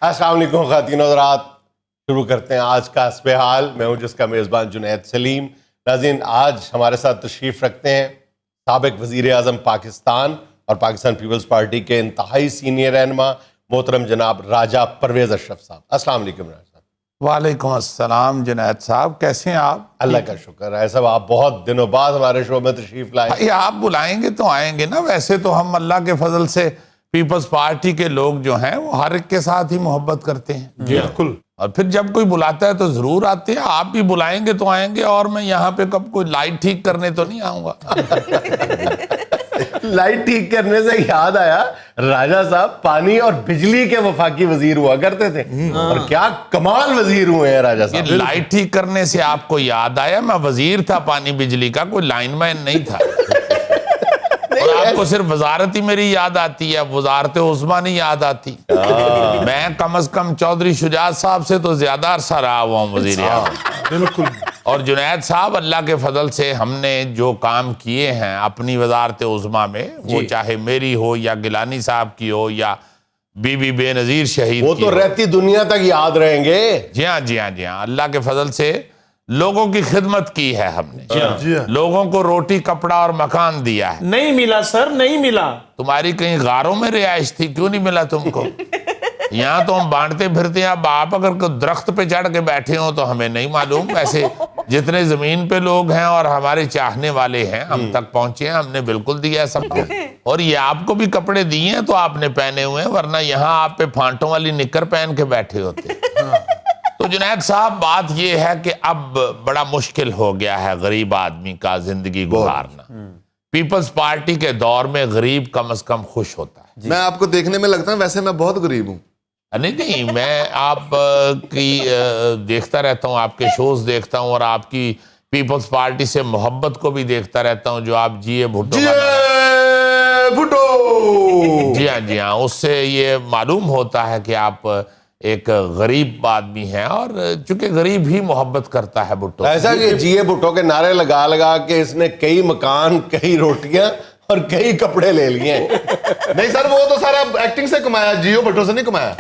السلام علیکم خواتین و حضرات، شروع کرتے ہیں آج کا حسب حال۔ میں ہوں جس کا میزبان جنید سلیم۔ ناظرین، آج ہمارے ساتھ تشریف رکھتے ہیں سابق وزیر اعظم پاکستان اور پاکستان پیپلز پارٹی کے انتہائی سینئر رہنما محترم جناب راجہ پرویز اشرف صاحب۔ السلام علیکم راجہ صاحب۔ وعلیکم السلام جنید صاحب، کیسے ہیں آپ؟ اللہ کا شکر ہے صاحب، آپ بہت دنوں بعد ہمارے شو میں تشریف لائے۔ بھائی آپ بلائیں گے تو آئیں گے نا، ویسے تو ہم اللہ کے فضل سے پیپلز پارٹی کے لوگ جو ہیں وہ ہر ایک کے ساتھ ہی محبت کرتے ہیں۔ بالکل۔ اور پھر جب کوئی بلاتا ہے تو ضرور آتے ہیں، آپ بھی بلائیں گے تو آئیں گے، اور میں یہاں پہ کب کوئی لائٹ ٹھیک کرنے تو نہیں آؤں گا۔ لائٹ ٹھیک کرنے سے یاد آیا، راجہ صاحب پانی اور بجلی کے وفاقی وزیر ہوا کرتے تھے، اور کیا کمال وزیر ہوئے ہیں راجہ صاحب۔ یہ لائٹ ٹھیک کرنے سے آپ کو یاد آیا، میں وزیر تھا پانی بجلی کا، کوئی لائن مین نہیں تھا۔ اور آپ کو صرف وزارت ہی میری یاد آتی ہے، وزارت عظمیٰ نہیں یاد آتی۔ میں کم از کم چودھری شجاعت صاحب سے تو زیادہ عرصہ رہا ہوا ہوں وزیر اعظم۔ بالکل۔ اور جنید صاحب، اللہ کے فضل سے ہم نے جو کام کیے ہیں اپنی وزارت عظمیٰ میں، وہ چاہے میری ہو یا گیلانی صاحب کی ہو یا بی بی بے نظیر شہید وہ کی تو ہو۔ رہتی دنیا تک یاد رہیں گے۔ جی ہاں جی ہاں جی ہاں، اللہ کے فضل سے لوگوں کی خدمت کی ہے ہم نے، جی ہاں۔ لوگوں کو روٹی کپڑا اور مکان دیا ہے۔ نہیں ملا سر، نہیں ملا۔ تمہاری کہیں غاروں میں رہائش تھی، کیوں نہیں ملا تم کو؟ یہاں تو ہم بانٹتے پھرتے ہیں، اب آپ اگر کوئی درخت پہ چڑھ کے بیٹھے ہوں تو ہمیں نہیں معلوم، ویسے جتنے زمین پہ لوگ ہیں اور ہمارے چاہنے والے ہیں ہم تک پہنچے ہیں، ہم نے بالکل دیا ہے سب کو۔ اور یہ آپ کو بھی کپڑے دیے ہیں تو آپ نے پہنے ہوئے ہیں، ورنہ یہاں آپ پہ پھانٹوں والی نکر پہن کے بیٹھے ہوتے۔ تو جنید صاحب، بات یہ ہے کہ اب بڑا مشکل ہو گیا ہے غریب آدمی کا زندگی گزارنا۔ پیپلز پارٹی کے دور میں غریب کم از کم خوش ہوتا ہے۔ میں آپ کو دیکھنے میں لگتا ہوں ویسے میں بہت غریب ہوں۔ نہیں، میں آپ کی دیکھتا رہتا ہوں، آپ کے شوز دیکھتا ہوں، اور آپ کی پیپلز پارٹی سے محبت کو بھی دیکھتا رہتا ہوں، جو آپ جی اے بھٹو جی ہاں جی ہاں، اس سے یہ معلوم ہوتا ہے کہ آپ ایک غریب آدمی ہیں، اور چونکہ غریب ہی محبت کرتا ہے بھٹو۔ ایسا کہ جی اے بھٹو کے نعرے لگا لگا کے اس نے کئی مکان، کئی روٹیاں اور کئی کپڑے لے لیے ہیں۔ نہیں سر، وہ تو سارا ایکٹنگ سے کمایا، جیو بھٹو سے نہیں کمایا۔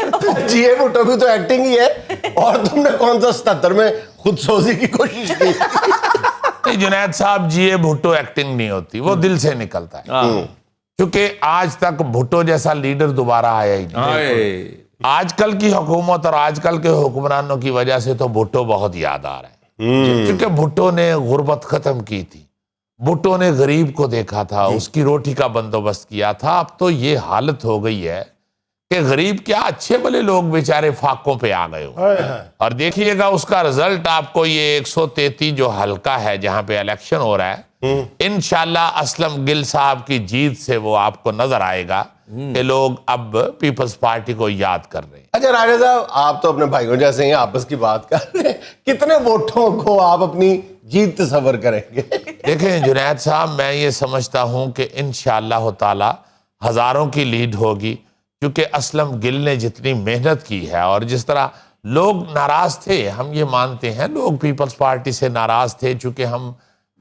جی اے بھٹو بھی تو ایکٹنگ ہی ہے، اور تم نے کون سا 77 میں خود سوزی کی کوشش کی؟ نہیں جنید صاحب، جی اے بھٹو ایکٹنگ نہیں ہوتی، وہ دل سے نکلتا ہے، کیونکہ آج تک بھٹو جیسا لیڈر دوبارہ آیا ہی نہیں۔ آج کل کی حکومت اور آج کل کے حکمرانوں کی وجہ سے تو بھٹو بہت یاد آ رہا ہے، کیونکہ بھٹو نے غربت ختم کی تھی، بھٹو نے غریب کو دیکھا تھا، اس کی روٹی کا بندوبست کیا تھا۔ اب تو یہ حالت ہو گئی ہے کہ غریب کیا، اچھے بھلے لوگ بیچارے فاقوں پہ آ گئے ہو۔ اور دیکھیے گا اس کا رزلٹ آپ کو، یہ 133 جو حلقہ ہے جہاں پہ الیکشن ہو رہا ہے، انشاءاللہ اسلم گل صاحب کی جیت سے وہ آپ کو نظر آئے گا کہ لوگ اب پیپلز پارٹی کو یاد کر رہے ہیں۔ اچھا راجہ صاحب، آپ تو اپنے بھائیوں جیسے ہیں، آپس کی بات کر رہے ہیں، کتنے ووٹوں کو آپ اپنی جیت تصور کریں گے؟ دیکھیں جنید صاحب، میں یہ سمجھتا ہوں کہ انشاءاللہ تعالی ہزاروں کی لیڈ ہوگی، کیونکہ اسلم گل نے جتنی محنت کی ہے، اور جس طرح لوگ ناراض تھے، ہم یہ مانتے ہیں لوگ پیپلز پارٹی سے ناراض تھے چونکہ ہم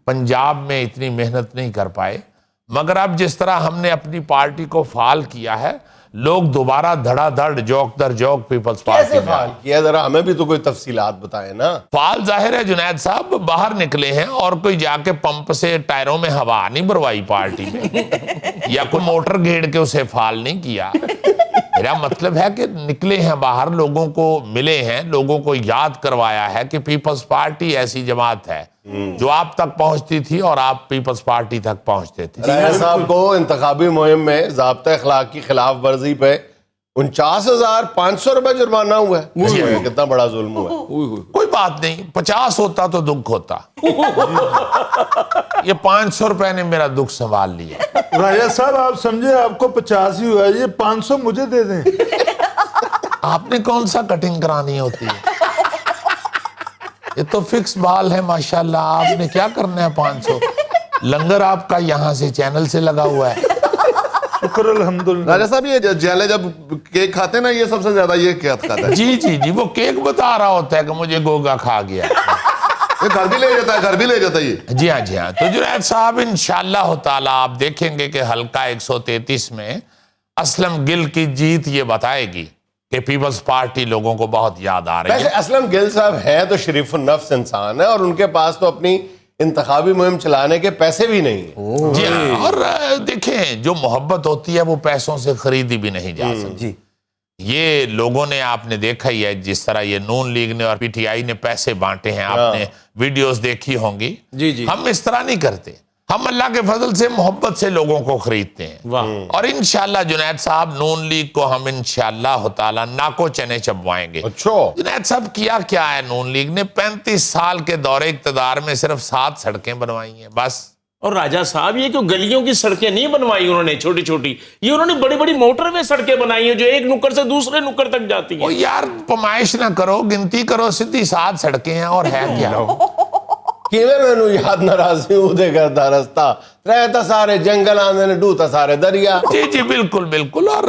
پنجاب میں اتنی محنت نہیں کر پائے، مگر اب جس طرح ہم نے اپنی پارٹی کو فعال کیا ہے، لوگ دوبارہ دھڑا دھڑ جوک در جوک پیپلز پارٹی کیسے میں فعال کیا؟ ذرا ہمیں بھی تو کوئی تفصیلات بتائیں نا۔ فعال ظاہر ہے جنید صاحب، باہر نکلے ہیں، اور کوئی جا کے پمپ سے ٹائروں میں ہوا نہیں بھروائی پارٹی میں، یا کوئی موٹر گھیڑ کے اسے فعال نہیں کیا۔ میرا مطلب ہے کہ نکلے ہیں باہر، لوگوں کو ملے ہیں، لوگوں کو یاد کروایا ہے کہ پیپلز پارٹی ایسی جماعت ہے جو آپ تک پہنچتی تھی اور آپ پیپلز پارٹی تک پہنچتے تھے۔ راجہ صاحب کو انتخابی مہم میں ضابطۂ اخلاق کی خلاف ورزی پہ 49,500 روپے جرمانہ ہوا ہے۔ کتنا بڑا ظلم ہوا ہے۔ کوئی بات نہیں، 50 ہوتا تو دکھ ہوتا، یہ 500 روپے نے میرا دکھ سنبھال لیا۔ راجہ صاحب آپ سمجھے آپ کو 50 ہی ہوا ہے، یہ 500 مجھے دے دیں۔ آپ نے کون سا کٹنگ کرانی ہوتی ہے؟ یہ تو فکس بال ہے ماشاءاللہ، آپ نے کیا کرنا ہے 500؟ لنگر آپ کا یہاں سے چینل سے لگا ہوا ہے۔ شکر الحمدللہ۔ راجہ صاحب، یہ جیلے جب کیک کھاتے ہیں نا، یہ سب سے زیادہ یہ کیا کھاتا ہے؟ جی جی جی، وہ کیک بتا رہا ہوتا ہے کہ مجھے گوگا کھا گیا۔ یہ گھر بھی لے جاتا ہے، گھر بھی لے جاتا ہے یہ۔ جی ہاں جی ہاں، تو جنید صاحب انشاءاللہ تعالی آپ دیکھیں گے کہ حلقہ 133 میں اسلم گل کی جیت یہ بتائے گی کہ پیپلز پارٹی لوگوں کو بہت یاد آ رہی ویسے ہے. اسلم گل صاحب ہیں تو شریف النفس انسان ہے اور ان کے پاس تو اپنی انتخابی مہم چلانے کے پیسے بھی نہیں ہیں. جی ہاں، اور دیکھیں جو محبت ہوتی ہے وہ پیسوں سے خریدی بھی نہیں جا سکتی. یہ لوگوں نے آپ نے دیکھا ہی ہے جس طرح یہ نون لیگ نے اور پی ٹی آئی نے پیسے بانٹے ہیں، آپ نے ویڈیوز دیکھی ہوں گی. ہم اس طرح نہیں کرتے، ہم اللہ کے فضل سے محبت سے لوگوں کو خریدتے ہیں. اور انشاءاللہ جنید صاحب نون لیگ کو ہم انشاءاللہ تعالی ناکو چنے چبوائیں گے. اچھا جنید صاحب کیا ہے نون لیگ نے 35 سال کے دور اقتدار میں صرف 7 سڑکیں بنوائی ہیں بس. اور راجہ صاحب یہ کہ گلیوں کی سڑکیں نہیں بنوائی انہوں نے چھوٹی چھوٹی، یہ انہوں نے بڑی بڑی موٹر وے سڑکیں بنائی ہیں جو ایک نکڑ سے دوسرے نکڑ تک جاتی ہیں. وہ یار پمائش نہ کرو، گنتی کرو، سیدھی 7 سڑکیں ہیں اور ہے کیا. کیویں مینوں یاد ناراضی اودے کردا رستہ رہتا سارے جنگل آندے نے ڈوتا سارے دریا. جی بالکل. اور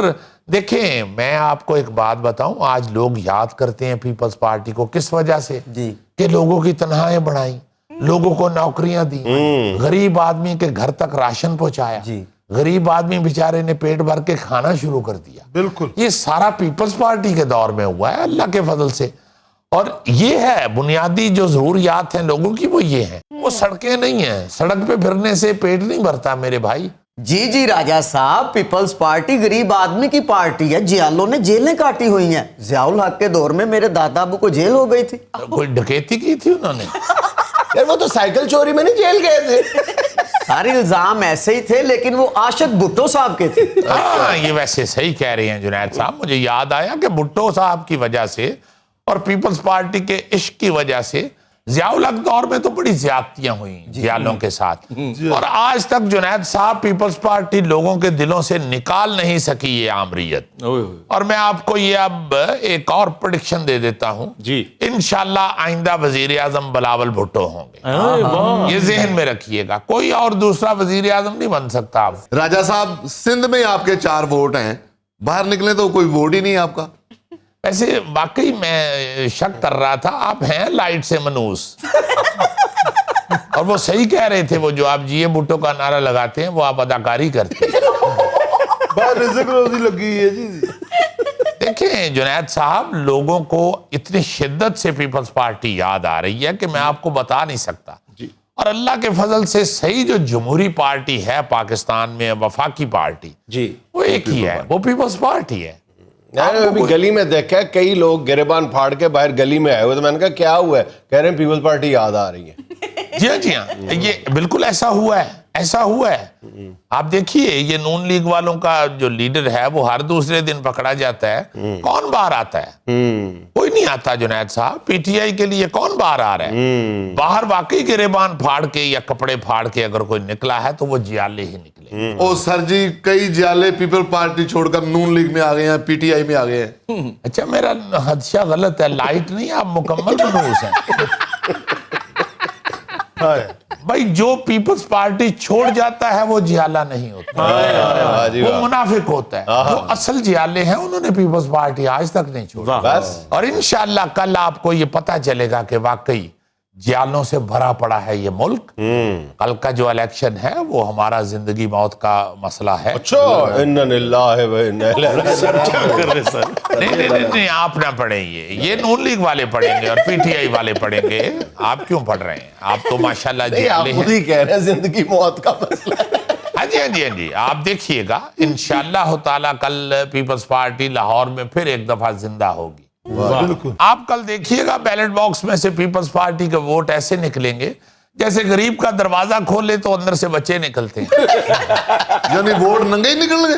دیکھیں میں آپ کو ایک بات بتاؤں، آج لوگ یاد کرتے ہیں پیپلز پارٹی کو کس وجہ سے کہ لوگوں کی تنہائیں بڑھائیں، لوگوں کو نوکریاں دی، غریب آدمی کے گھر تک راشن پہنچایا، غریب آدمی بیچارے نے پیٹ بھر کے کھانا شروع کر دیا. بالکل یہ سارا پیپلز پارٹی کے دور میں ہوا ہے اللہ کے فضل سے. اور یہ ہے بنیادی جو ضروریات ہیں لوگوں کی، وہ یہ ہیں. وہ سڑکیں نہیں ہیں، سڑک پہ پھرنے سے پیٹ نہیں بھرتا میرے بھائی. جی راجہ صاحب، پیپلز پارٹی غریب آدمی کی پارٹی ہے. جیالوں نے جیلیں کاٹی ہوئی ہیں. ضیاء الحق کے دور میں میرے دادا ابو کو جیل ہو گئی تھی. کوئی ڈکیتی کی تھی انہوں نے؟ یار وہ تو سائیکل چوری میں نہیں جیل گئے تھے. سارے الزام ایسے ہی تھے لیکن وہ عاشق بھٹو صاحب کے تھے. ہاں یہ ویسے صحیح کہہ رہے ہیں جنید صاحب. مجھے یاد آیا کہ بھٹو صاحب کی وجہ سے اور پیپلز پارٹی کے عشق کی وجہ سے ضیاء الحق دور میں تو بڑی زیادتیاں ہوئیں جیالوں کے ساتھ. اور آج تک جنید صاحب پیپلز پارٹی لوگوں کے دلوں سے نکال نہیں سکی یہ آمریت. اور میں آپ کو یہ اب ایک اور پریڈکشن دے دیتا ہوں، انشاءاللہ آئندہ وزیر اعظم بلاول بھٹو ہوں گے. یہ ذہن میں رکھیے گا، کوئی اور دوسرا وزیر اعظم نہیں بن سکتا. آپ راجہ صاحب سندھ میں آپ کے 4 ووٹ ہیں، باہر نکلے تو کوئی ووٹ ہی نہیں آپ کا. ویسے واقعی میں شک کر رہا تھا، آپ ہیں لائٹ سے منوس. اور وہ صحیح کہہ رہے تھے، وہ جو آپ جی بھٹو کا نعرہ لگاتے ہیں وہ آپ اداکاری کرتے ہیں. باہر رزق روزی لگی ہے. جی دیکھیں جنید صاحب، لوگوں کو اتنی شدت سے پیپلز پارٹی یاد آ رہی ہے کہ میں آپ کو بتا نہیں سکتا. اور اللہ کے فضل سے صحیح جو جمہوری پارٹی ہے پاکستان میں، وفاقی پارٹی، وہ ایک ہی ہے، وہ پیپلز پارٹی ہے. ابھی گلی میں دیکھا ہے کئی لوگ گریبان پھاڑ کے باہر گلی میں آئے ہوئے، تو میں نے کہا کیا ہوا ہے؟ کہہ رہے ہیں پیپلز پارٹی یاد آ رہی ہے. جی ہاں یہ بالکل ایسا ہوا ہے. آپ دیکھیے یہ نون لیگ والوں کا جو لیڈر ہے وہ ہر دوسرے دن پکڑا جاتا ہے. کون باہر آتا ہے؟ کوئی نہیں آتا جنید صاحب. پی ٹی آئی کے لیے کون باہر آ رہا ہے؟ باہر واقعی گریبان پھاڑ کے یا کپڑے پھاڑ کے اگر کوئی نکلا ہے تو وہ جیالے ہی نکلے. او سر جی، کئی جیالے پیپل پارٹی چھوڑ کر نون لیگ میں آ گئے ہیں، پی ٹی آئی میں آ گئے ہیں. اچھا میرا حدشہ غلط ہے، لائٹ نہیں، آپ مکمل منحوس ہیں. بھائی جو پیپلز پارٹی چھوڑ جاتا ہے وہ جیالہ نہیں ہوتا، وہ منافق ہوتا ہے. جو اصل جیالے ہیں انہوں نے پیپلز پارٹی آج تک نہیں چھوڑا. اور انشاءاللہ کل آپ کو یہ پتا چلے گا کہ واقعی جیالوں سے بھرا پڑا ہے یہ ملک. کل کا جو الیکشن ہے وہ ہمارا زندگی موت کا مسئلہ ہے. اچھا انا للہ و انا الیہ نہیں آپ نہ پڑھیں، یہ نون لیگ والے پڑھیں گے اور پی ٹی آئی والے پڑھیں گے. آپ کیوں پڑھ رہے ہیں؟ آپ تو ماشاءاللہ جیالے خود ہی کہہ رہے ہیں زندگی موت کا مسئلہ. ہاں جی آپ دیکھیے گا انشاءاللہ تعالیٰ کل پیپلز پارٹی لاہور میں پھر ایک دفعہ زندہ ہوگی. آپ کل دیکھیے گا بیلٹ باکس میں سے پیپلز پارٹی کے ووٹ ایسے نکلیں گے جیسے غریب کا دروازہ کھولے تو اندر سے بچے نکلتے ہیں. یعنی ووٹ ننگے ہی نکل گئے.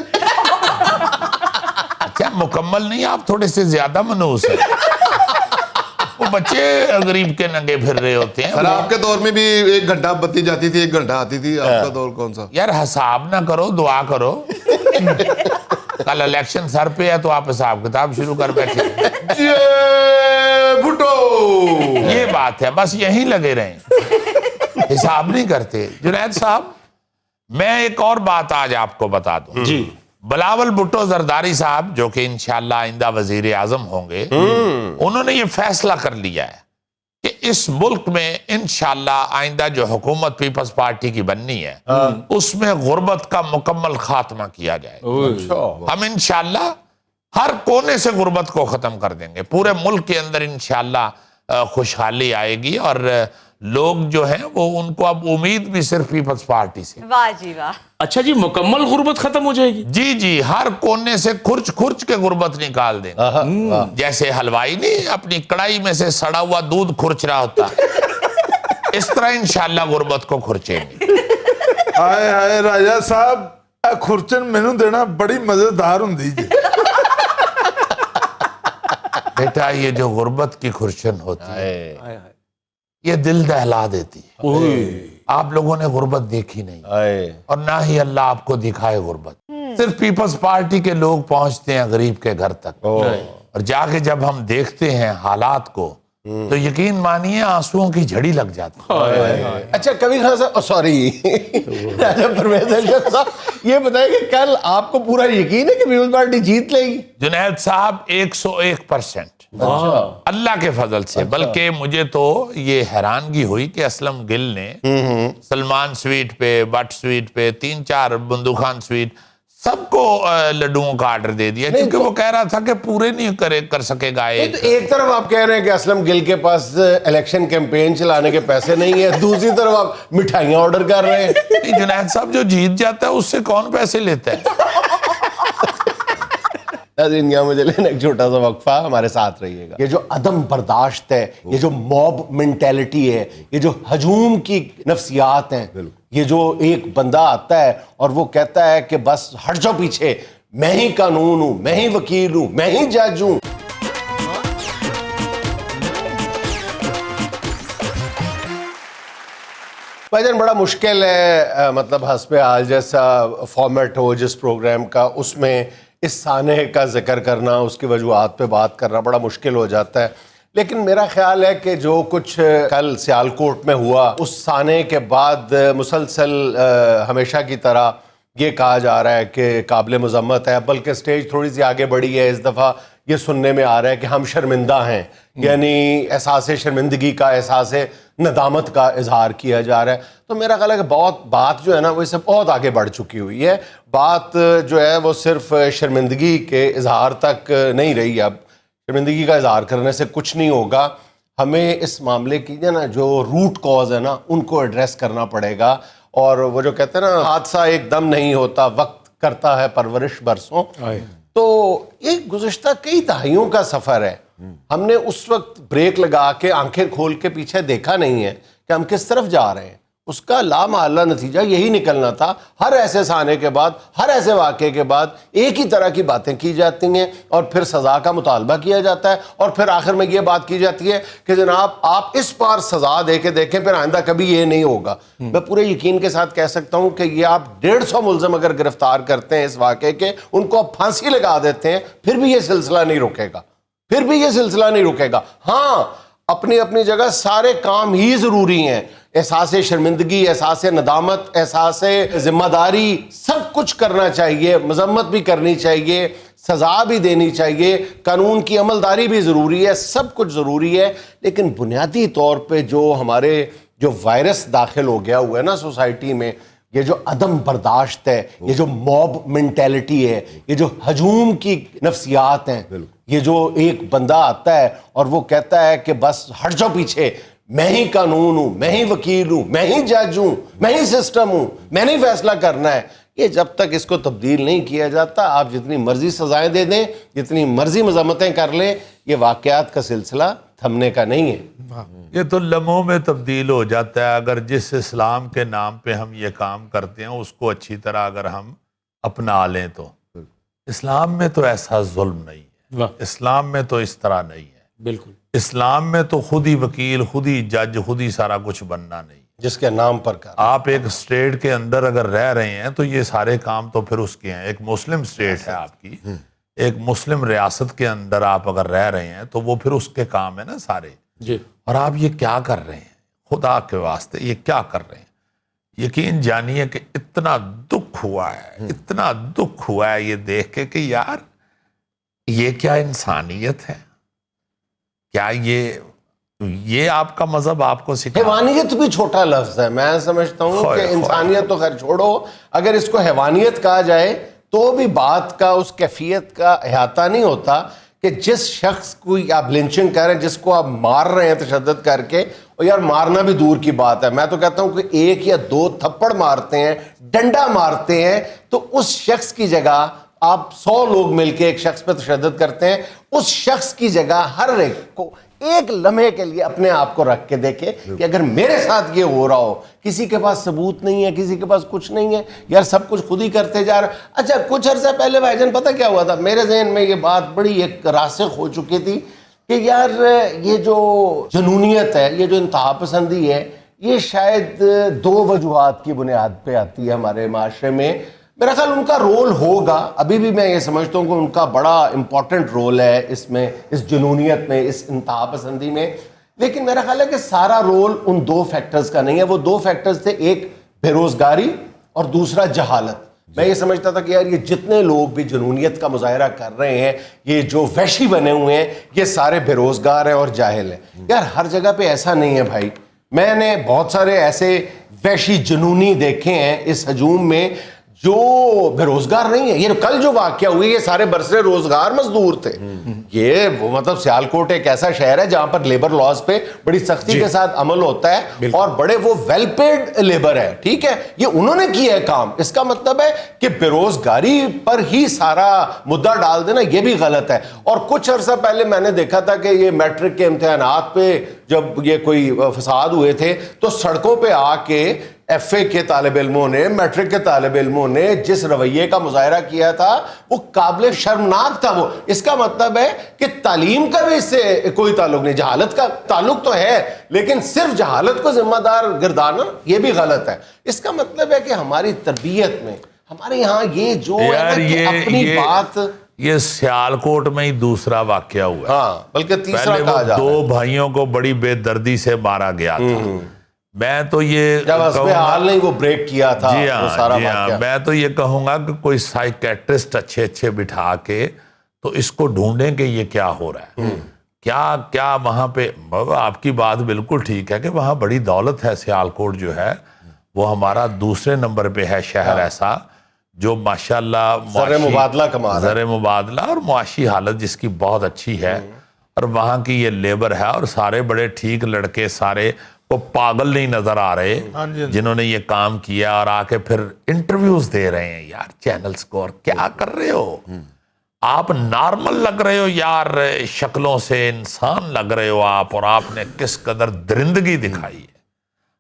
اچھا مکمل نہیں، آپ تھوڑے سے زیادہ منحوس ہیں. وہ بچے غریب کے ننگے پھر رہے ہوتے ہیں. سر آپ کے دور میں بھی 1 گھنٹہ بتی جاتی تھی، 1 گھنٹہ آتی تھی. آپ کا دور کون سا؟ یار حساب نہ کرو، دعا کرو. کل الیکشن سر پہ ہے تو آپ حساب کتاب شروع کر بیٹھے. بھٹو یہ بات ہے، بس یہیں لگے رہیں، حساب نہیں کرتے. جنید صاحب میں ایک اور بات آج آپ کو بتا دوں. بلاول بھٹو زرداری صاحب جو کہ انشاءاللہ آئندہ وزیر اعظم ہوں گے، انہوں نے یہ فیصلہ کر لیا ہے کہ اس ملک میں انشاءاللہ آئندہ جو حکومت پیپلز پارٹی کی بننی ہے اس میں غربت کا مکمل خاتمہ کیا جائے. ہم انشاءاللہ ہر کونے سے غربت کو ختم کر دیں گے. پورے ملک کے اندر انشاءاللہ خوشحالی آئے گی, اور لوگ جو ہیں وہ ان کو اب امید بھی صرف پیپلز پارٹی سے. واہ جی واہ. اچھا جی, مکمل غربت ختم ہو جائے گی؟ جی جی, ہر کونے سے کھرچ کے غربت نکال دیں گے. جیسے حلوائی نہیں اپنی کڑائی میں سے سڑا ہوا دودھ کھرچ رہا ہوتا, اس طرح انشاءاللہ غربت کو کھرچیں گے. ہائے ہائے راجہ صاحب, خرچن مینوں دینا بڑی مزیدار ہوندی جی. بیٹا یہ جو غربت کی خرچن ہوتی ہے یہ دل دہلا دیتی ہے. آپ لوگوں نے غربت دیکھی نہیں, اور نہ ہی اللہ آپ کو دکھائے غربت. صرف پیپلز پارٹی کے لوگ پہنچتے ہیں غریب کے گھر تک, اور جا کے جب ہم دیکھتے ہیں حالات کو تو یقین مانیے آنسوؤں کی جھڑی لگ جاتی. اچھا کبیر خان صاحب, سوری راجہ پرویز احمد صاحب, یہ بتائیں کہ کل آپ کو پورا یقین ہے کہ پیپلز پارٹی جیت لے گی؟ جنید صاحب 101% اللہ کے فضل سے. بلکہ مجھے تو یہ حیرانگی ہوئی کہ اسلم گل نے سلمان سویٹ پہ, بٹ سویٹ پہ, 3-4 بندوخان سویٹ سب کو لڈوؤں کا آرڈر دے دیا, کیونکہ وہ کہہ رہا تھا کہ پورے نہیں کر سکے گا. ایک طرف آپ کہہ رہے ہیں کہ اسلم گل کے پاس الیکشن کیمپین چلانے کے پیسے نہیں ہیں, دوسری طرف آپ مٹھائیاں آرڈر کر رہے ہیں. جنید صاحب جو جیت جاتا ہے اس سے کون پیسے لیتا ہے؟ یہاں مجھے لینا ایک چھوٹا سا وقفہ, ہمارے ساتھ رہیے گا. یہ جو عدم برداشت ہے, یہ جو موب مینٹیلٹی ہے, یہ جو ہجوم کی نفسیات ہیں, یہ جو ایک بندہ آتا ہے اور وہ کہتا ہے کہ بس ہٹ جاؤ پیچھے, میں ہی قانون ہوں, میں ہی وکیل ہوں, میں ہی جج ہوں. بھائی جان بڑا مشکل ہے, مطلب حسب حال جیسا فارمیٹ ہو جس پروگرام کا, اس میں اس سانحے کا ذکر کرنا, اس کی وجوہات پہ بات کرنا بڑا مشکل ہو جاتا ہے. لیکن میرا خیال ہے کہ جو کچھ کل سیالکوٹ میں ہوا, اس سانحے کے بعد مسلسل ہمیشہ کی طرح یہ کہا جا رہا ہے کہ قابل مذمت ہے, بلکہ سٹیج تھوڑی سی آگے بڑھی ہے. اس دفعہ یہ سننے میں آ رہا ہے کہ ہم شرمندہ ہیں, یعنی احساس شرمندگی کا, احساس ندامت کا اظہار کیا جا رہا ہے. تو میرا خیال ہے کہ بات جو ہے نا وہ اس سے بہت آگے بڑھ چکی ہوئی ہے. بات جو ہے وہ صرف شرمندگی کے اظہار تک نہیں رہی. اب شرمندگی کا اظہار کرنے سے کچھ نہیں ہوگا, ہمیں اس معاملے کی نا جو روٹ کاز ہے نا ان کو ایڈریس کرنا پڑے گا. اور وہ جو کہتے ہیں نا حادثہ ایک دم نہیں ہوتا, وقت کرتا ہے پرورش برسوں. تو یہ گزشتہ کئی دہائیوں کا سفر ہے. ہم نے اس وقت بریک لگا کے آنکھیں کھول کے پیچھے دیکھا نہیں ہے کہ ہم کس طرف جا رہے ہیں. اس کا لامحالہ نتیجہ یہی نکلنا تھا. ہر ایسے سانے کے بعد, ہر ایسے واقعے کے بعد ایک ہی طرح کی باتیں کی جاتی ہیں, اور پھر سزا کا مطالبہ کیا جاتا ہے, اور پھر آخر میں یہ بات کی جاتی ہے کہ جناب آپ اس بار سزا دے کے دیکھیں, پھر آئندہ کبھی یہ نہیں ہوگا. میں پورے یقین کے ساتھ کہہ سکتا ہوں کہ یہ آپ 150 ملزم اگر گرفتار کرتے ہیں اس واقعے کے, ان کو آپ پھانسی لگا دیتے ہیں, پھر بھی یہ سلسلہ نہیں رکے گا, پھر بھی یہ سلسلہ نہیں رکے گا. ہاں اپنی اپنی جگہ سارے کام ہی ضروری ہیں. احساس شرمندگی, احساس ندامت, احساس ذمہ داری, سب کچھ کرنا چاہیے. مذمت بھی کرنی چاہیے, سزا بھی دینی چاہیے, قانون کی عملداری بھی ضروری ہے, سب کچھ ضروری ہے. لیکن بنیادی طور پہ جو ہمارے جو وائرس داخل ہو گیا ہوا ہے نا سوسائٹی میں, یہ جو عدم برداشت ہے, یہ جو موب مینٹیلٹی ہے, یہ جو ہجوم کی نفسیات ہیں, یہ جو ایک بندہ آتا ہے اور وہ کہتا ہے کہ بس ہٹ جاؤ پیچھے, میں ہی قانون ہوں, میں ہی وکیل ہوں, میں ہی جج ہوں, میں ہی سسٹم ہوں, میں نے فیصلہ کرنا ہے. یہ جب تک اس کو تبدیل نہیں کیا جاتا, آپ جتنی مرضی سزائیں دے دیں, جتنی مرضی مذمتیں کر لیں, یہ واقعات کا سلسلہ تھمنے کا نہیں ہے. یہ تو لمحوں میں تبدیل ہو جاتا ہے. اگر جس اسلام کے نام پہ ہم یہ کام کرتے ہیں اس کو اچھی طرح اگر ہم اپنا لیں تو اسلام میں تو ایسا ظلم نہیں ہے, اسلام میں تو اس طرح نہیں ہے. بالکل اسلام میں تو خود ہی وکیل, خود ہی جج, خود ہی سارا کچھ بننا نہیں. جس کے نام پر کر آپ ایک اسٹیٹ کے اندر اگر رہ رہے ہیں تو یہ سارے کام تو پھر اس کے ہیں. ایک مسلم اسٹیٹ ہے آپ کی, ایک مسلم ریاست کے اندر آپ اگر رہ رہے ہیں تو وہ پھر اس کے کام ہے نا سارے جی. اور آپ یہ کیا کر رہے ہیں خدا کے واسطے, یہ کیا کر رہے ہیں؟ یقین جانیے کہ اتنا دکھ ہوا ہے, اتنا دکھ ہوا ہے یہ دیکھ کے کہ یار یہ کیا انسانیت ہے؟ کیا یہ آپ کا مذہب آپ کو سکھا؟ حیوانیت بھی چھوٹا لفظ ہے. میں سمجھتا ہوں کہ انسانیت تو خیر چھوڑو, اگر اس کو حیوانیت کہا جائے تو بھی بات کا اس کیفیت کا احاطہ نہیں ہوتا کہ جس شخص کو آپ لنچنگ کر رہے ہیں, جس کو آپ مار رہے ہیں تشدد کر کے, اور یار مارنا بھی دور کی بات ہے, میں تو کہتا ہوں کہ 1 یا 2 تھپڑ مارتے ہیں, ڈنڈا مارتے ہیں, تو اس شخص کی جگہ آپ 100 لوگ مل کے ایک شخص پہ تشدد کرتے ہیں, اس شخص کی جگہ ہر ایک کو ایک لمحے کے لیے اپنے آپ کو رکھ کے دیکھے کہ اگر میرے ساتھ یہ ہو رہا ہو, کسی کے پاس ثبوت نہیں ہے, کسی کے پاس کچھ نہیں ہے, یار سب کچھ خود ہی کرتے جا رہا. اچھا کچھ عرصہ پہلے بھائی جان پتہ کیا ہوا تھا, میرے ذہن میں یہ بات بڑی ایک راسخ ہو چکی تھی کہ یار یہ جو جنونیت ہے, یہ جو انتہا پسندی ہے, یہ شاید 2 وجوہات کی بنیاد پہ آتی ہے ہمارے معاشرے میں. میرا خیال ان کا رول ہوگا, ابھی بھی میں یہ سمجھتا ہوں کہ ان کا بڑا امپورٹنٹ رول ہے اس میں, اس جنونیت میں, اس انتہا پسندی میں, لیکن میرا خیال ہے کہ سارا رول ان 2 فیکٹرز کا نہیں ہے. وہ 2 فیکٹرز تھے, ایک بے روزگاری اور دوسرا جہالت. میں یہ سمجھتا تھا کہ یار یہ جتنے لوگ بھی جنونیت کا مظاہرہ کر رہے ہیں, یہ جو وحشی بنے ہوئے ہیں, یہ سارے بے روزگار ہیں اور جاہل ہیں. یار ہر جگہ پہ ایسا نہیں ہے بھائی, میں نے بہت سارے ایسے وحشی جنونی دیکھے ہیں اس ہجوم میں جو بے روزگار نہیں ہے. یہ کل جو واقعہ ہوئی, یہ سارے برسر روزگار مزدور تھے. یہ وہ مطلب سیالکوٹ ایک ایسا شہر ہے جہاں پر لیبر لاز پہ بڑی سختی کے ساتھ عمل ہوتا ہے, اور بڑے وہ ویل پیڈ لیبر ہے, ٹھیک ہے, یہ انہوں نے کیا ہے کام. اس کا مطلب ہے کہ بے روزگاری پر ہی سارا مدعا ڈال دینا یہ بھی غلط ہے. اور کچھ عرصہ پہلے میں نے دیکھا تھا کہ یہ میٹرک کے امتحانات پہ جب یہ کوئی فساد ہوئے تھے, تو سڑکوں پہ آ کے ایف اے کے طالب علموں نے, میٹرک کے طالب علموں نے جس رویے کا مظاہرہ کیا تھا وہ قابل شرمناک تھا. وہ اس کا مطلب ہے کہ تعلیم کا بھی اس سے کوئی تعلق نہیں, جہالت کا تعلق تو ہے, لیکن صرف جہالت کو ذمہ دار گردانا یہ بھی غلط ہے. اس کا مطلب ہے کہ ہماری تربیت میں ہمارے یہاں یہ جو اپنی بات, یہ سیالکوٹ میں ہی دوسرا واقعہ ہوا, ہاں بلکہ تیسرا کہا جا رہا ہے. 2 بھائیوں کو بڑی بے دردی سے مارا گیا تھا. میں تو یہ جب اس پہ حال نہیں وہ بریک کیا تھا, وہ سارا واقعہ. میں تو یہ کہوں گا کہ کوئی سائیکیٹرسٹ اچھے بٹھا کے تو اس کو ڈھونڈیں کہ یہ کیا ہو رہا ہے, کیا وہاں پہ. آپ کی بات بالکل ٹھیک ہے کہ وہاں بڑی دولت ہے. سیالکوٹ جو ہے وہ ہمارا دوسرے نمبر پہ ہے شہر ایسا جو ماشاءاللہ زر مبادلہ کما رہا ہے, زر مبادلہ اور معاشی حالت جس کی بہت اچھی ہے, اور وہاں کی یہ لیبر ہے, اور سارے بڑے ٹھیک لڑکے, سارے کو پاگل نہیں نظر آ رہے جنہوں نے یہ کام کیا, اور آ کے پھر انٹرویوز دے رہے ہیں. یار چینلز کو, اور کیا کر رہے ہو آپ, نارمل لگ رہے ہو یار, شکلوں سے انسان لگ رہے ہو آپ, اور آپ نے کس قدر درندگی دکھائی ہے,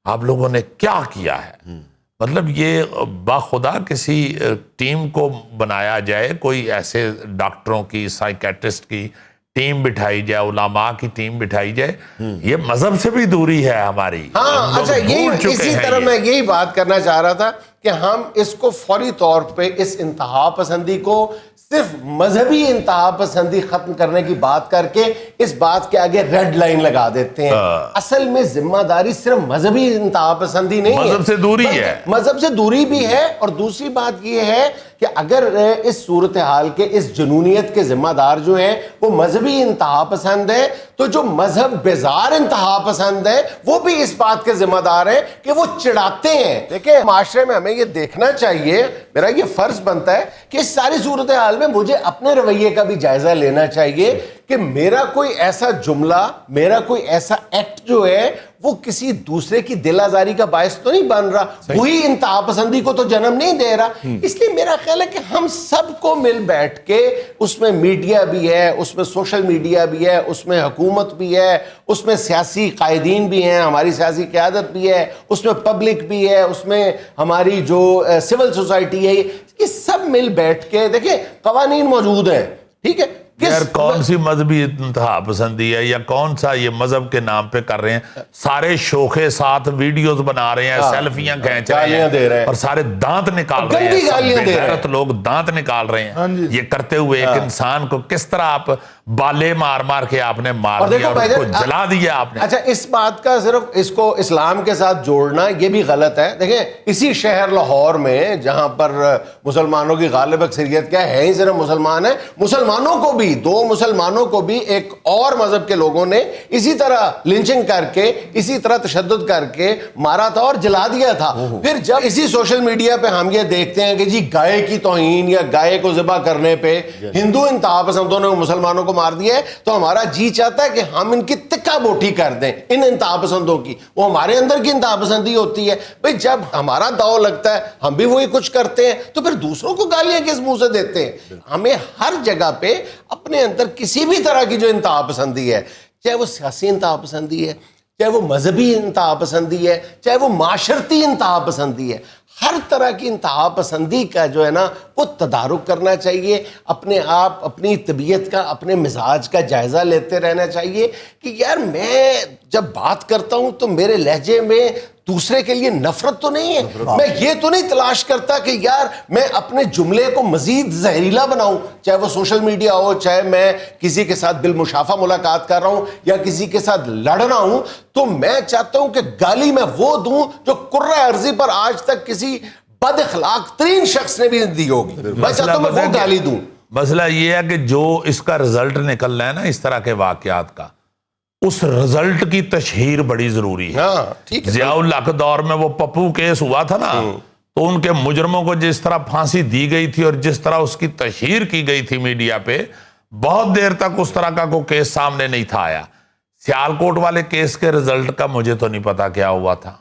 آپ لوگوں نے کیا کیا ہے. مطلب یہ باخدا کسی ٹیم کو بنایا جائے, کوئی ایسے ڈاکٹروں کی, سائیکیٹرسٹ کی ٹیم بٹھائی جائے, علماء کی ٹیم بٹھائی جائے. یہ مذہب سے بھی دوری ہے ہماری. ہاں اچھا, اسی طرح میں یہی بات کرنا چاہ رہا تھا کہ ہم اس کو فوری طور پہ اس انتہا پسندی کو صرف مذہبی انتہا پسندی ختم کرنے کی بات کر کے اس بات کے آگے ریڈ لائن لگا دیتے ہیں. اصل میں ذمہ داری صرف مذہبی انتہا پسندی نہیں ہے, مذہب سے دوری ہے, مذہب سے دوری بھی ہے. اور دوسری بات یہ ہے کہ اگر اس صورتحال کے, اس جنونیت کے ذمہ دار جو ہیں وہ مذہبی انتہا پسند ہے, تو جو مذہب بیزار انتہا پسند ہے وہ بھی اس بات کے ذمہ دار ہیں کہ وہ چڑھاتے ہیں. دیکھیں معاشرے میں ہمیں یہ دیکھنا چاہیے, میرا یہ فرض بنتا ہے کہ اس ساری صورتحال میں مجھے اپنے رویے کا بھی جائزہ لینا چاہیے کہ میرا کوئی ایسا جملہ, میرا کوئی ایسا ایکٹ جو ہے وہ کسی دوسرے کی دل آزاری کا باعث تو نہیں بن رہا, وہی انتہا پسندی کو تو جنم نہیں دے رہا. اس لیے میرا خیال ہے کہ ہم سب کو مل بیٹھ کے, اس میں میڈیا بھی ہے, اس میں سوشل میڈیا بھی ہے, اس میں حکومت بھی ہے, اس میں سیاسی قائدین بھی ہیں, ہماری سیاسی قیادت بھی ہے, اس میں پبلک بھی ہے, اس میں ہماری جو سول سوسائٹی ہے, یہ سب مل بیٹھ کے دیکھیں قوانین موجود ہیں, ٹھیک ہے. یار کون سی مذہبی انتہا پسندی ہے, یا کون سا یہ مذہب کے نام پہ کر رہے ہیں, سارے شوخے ساتھ ویڈیوز بنا رہے ہیں, سیلفیاں کھینچ رہے ہیں, اور سارے دانت نکال رہے ہیں, سب بے غیرت لوگ دانت نکال رہے ہیں. یہ کرتے ہوئے ایک انسان کو کس طرح آپ بالے مار مار کے آپ نے مار دیا اور اس کو جلا دیا آپ نے. اچھا اس بات کا صرف اس کو اسلام کے ساتھ جوڑنا یہ بھی غلط ہے. دیکھیں اسی شہر لاہور میں جہاں پر مسلمانوں کی غالب اکثریت کیا ہے ہی صرف مسلمان ہیں, مسلمانوں کو بھی بھی 2 مسلمانوں کو بھی ایک اور مذہب کے لوگوں نے اسی طرح لنچنگ کر کے اسی طرح تشدد کر کے مارا تھا اور جلا دیا تھا. پھر جب اسی سوشل میڈیا پہ ہم یہ دیکھتے ہیں کہ جی گائے کی توہین یا گائے کو ذبح کرنے پہ ہندو انتہا پسندوں نے مسلمانوں کو مار دیا ہے, تو ہمارا جی چاہتا ہے کہ ہم ان کی تکا بوٹی کر دیں ان انتہا پسندوں کی. وہ ہمارے اندر کی انتہا پسندی ہوتی ہے بھئی, جب ہمارا داؤ لگتا ہے ہم بھی وہی کچھ کرتے ہیں, تو پھر دوسروں کو گالیاں کس منہ سے دیتے ہیں؟ ہمیں ہر جگہ پہ اپنے اندر کسی بھی طرح کی جو انتہا پسندی ہے, چاہے وہ سیاسی انتہا پسندی ہے, چاہے وہ مذہبی انتہا پسندی ہے, چاہے وہ معاشرتی انتہا پسندی ہے, ہر طرح کی انتہا پسندی کا جو ہے نا وہ تدارک کرنا چاہیے. اپنے آپ اپنی طبیعت کا اپنے مزاج کا جائزہ لیتے رہنا چاہیے کہ یار میں جب بات کرتا ہوں تو میرے لہجے میں دوسرے کے لیے نفرت تو نہیں ہے, میں یہ تو نہیں تلاش کرتا کہ یار میں اپنے جملے کو مزید زہریلا بناؤں, چاہے وہ سوشل میڈیا ہو, چاہے میں کسی کے ساتھ بالمشافہ ملاقات کر رہا ہوں یا کسی کے ساتھ لڑ رہا ہوں, تو میں چاہتا ہوں کہ گالی میں وہ دوں جو کرۂ ارضی پر آج تک کسی بد اخلاق ترین شخص نے بھی دی ہوگی. میں چاہتا ہوں میں وہ گالی دوں. مسئلہ یہ ہے کہ جو اس کا رزلٹ نکل رہا ہے نا اس طرح کے واقعات کا, اس رزلٹ کی تشہیر بڑی ضروری ہے. ضیاء الحق کے دور میں وہ پپو کیس ہوا تھا نا, تو ان کے مجرموں کو جس طرح پھانسی دی گئی تھی اور جس طرح اس کی تشہیر کی گئی تھی میڈیا پہ, بہت دیر تک اس طرح کا کوئی کیس سامنے نہیں تھا آیا. سیالکوٹ والے کیس کے رزلٹ کا مجھے تو نہیں پتا کیا ہوا تھا,